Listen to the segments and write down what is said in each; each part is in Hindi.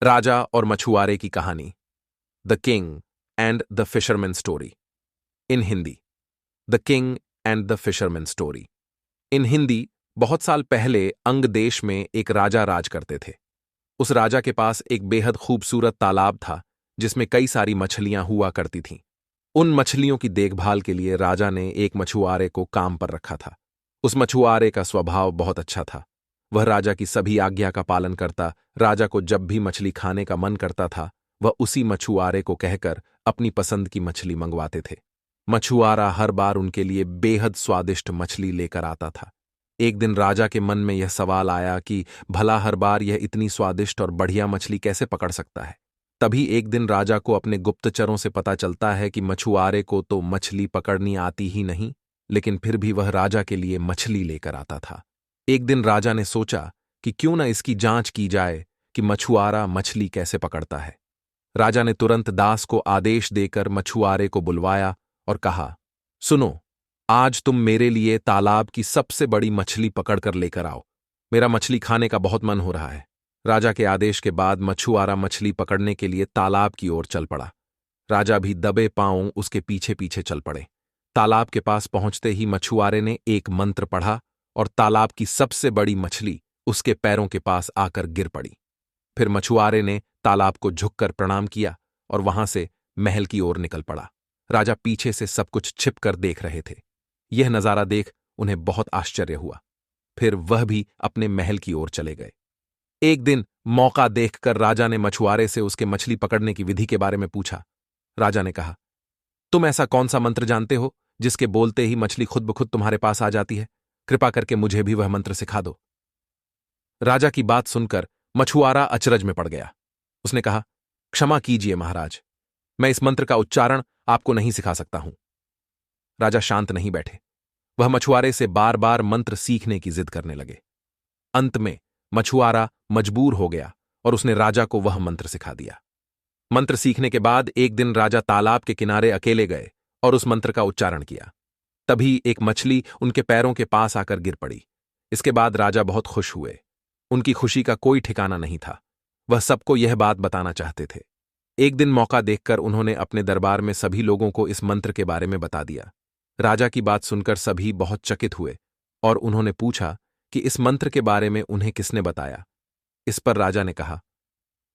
राजा और मछुआरे की कहानी। The king and the fisherman story. In Hindi. The king and the fisherman story. In Hindi. बहुत साल पहले अंग देश में एक राजा राज करते थे। उस राजा के पास एक बेहद खूबसूरत तालाब था जिसमें कई सारी मछलियां हुआ करती थीं। उन मछलियों की देखभाल के लिए राजा ने एक मछुआरे को काम पर रखा था। उस मछुआरे का स्वभाव बहुत अच्छा था। वह राजा की सभी आज्ञा का पालन करता। राजा को जब भी मछली खाने का मन करता था वह उसी मछुआरे को कहकर अपनी पसंद की मछली मंगवाते थे। मछुआरा हर बार उनके लिए बेहद स्वादिष्ट मछली लेकर आता था। एक दिन राजा के मन में यह सवाल आया कि भला हर बार यह इतनी स्वादिष्ट और बढ़िया मछली कैसे पकड़ सकता है। तभी एक दिन राजा को अपने गुप्तचरों से पता चलता है कि मछुआरे को तो मछली पकड़नी आती ही नहीं, लेकिन फिर भी वह राजा के लिए मछली लेकर आता था। एक दिन राजा ने सोचा कि क्यों न इसकी जांच की जाए कि मछुआरा मछली कैसे पकड़ता है। राजा ने तुरंत दास को आदेश देकर मछुआरे को बुलवाया और कहा, सुनो, आज तुम मेरे लिए तालाब की सबसे बड़ी मछली पकड़कर लेकर आओ। मेरा मछली खाने का बहुत मन हो रहा है। राजा के आदेश के बाद मछुआरा मछली पकड़ने के लिए तालाब की ओर चल पड़ा। राजा भी दबे पांवों उसके पीछे पीछे चल पड़े। तालाब के पास पहुंचते ही मछुआरे ने एक मंत्र पढ़ा और तालाब की सबसे बड़ी मछली उसके पैरों के पास आकर गिर पड़ी। फिर मछुआरे ने तालाब को झुककर प्रणाम किया और वहां से महल की ओर निकल पड़ा। राजा पीछे से सब कुछ छिपकर देख रहे थे। यह नजारा देख उन्हें बहुत आश्चर्य हुआ। फिर वह भी अपने महल की ओर चले गए। एक दिन मौका देखकर राजा ने मछुआरे से उसके मछली पकड़ने की विधि के बारे में पूछा। राजा ने कहा, तुम ऐसा कौन सा मंत्र जानते हो जिसके बोलते ही मछली खुद ब खुद तुम्हारे पास आ जाती है? कृपा करके मुझे भी वह मंत्र सिखा दो। राजा की बात सुनकर मछुआरा अचरज में पड़ गया। उसने कहा, क्षमा कीजिए महाराज, मैं इस मंत्र का उच्चारण आपको नहीं सिखा सकता हूं। राजा शांत नहीं बैठे। वह मछुआरे से बार बार मंत्र सीखने की जिद करने लगे। अंत में मछुआरा मजबूर हो गया और उसने राजा को वह मंत्र सिखा दिया। मंत्र सीखने के बाद एक दिन राजा तालाब के किनारे अकेले गए और उस मंत्र का उच्चारण किया। तभी एक मछली उनके पैरों के पास आकर गिर पड़ी। इसके बाद राजा बहुत खुश हुए। उनकी खुशी का कोई ठिकाना नहीं था। वह सबको यह बात बताना चाहते थे। एक दिन मौका देखकर उन्होंने अपने दरबार में सभी लोगों को इस मंत्र के बारे में बता दिया। राजा की बात सुनकर सभी बहुत चकित हुए और उन्होंने पूछा कि इस मंत्र के बारे में उन्हें किसने बताया। इस पर राजा ने कहा,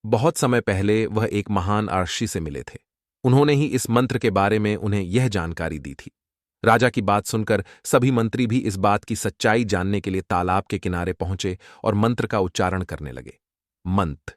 बहुत समय पहले वह एक महान अर्षि से मिले थे। उन्होंने ही इस मंत्र के बारे में उन्हें यह जानकारी दी थी। राजा की बात सुनकर सभी मंत्री भी इस बात की सच्चाई जानने के लिए तालाब के किनारे पहुंचे और मंत्र का उच्चारण करने लगे। मंत्र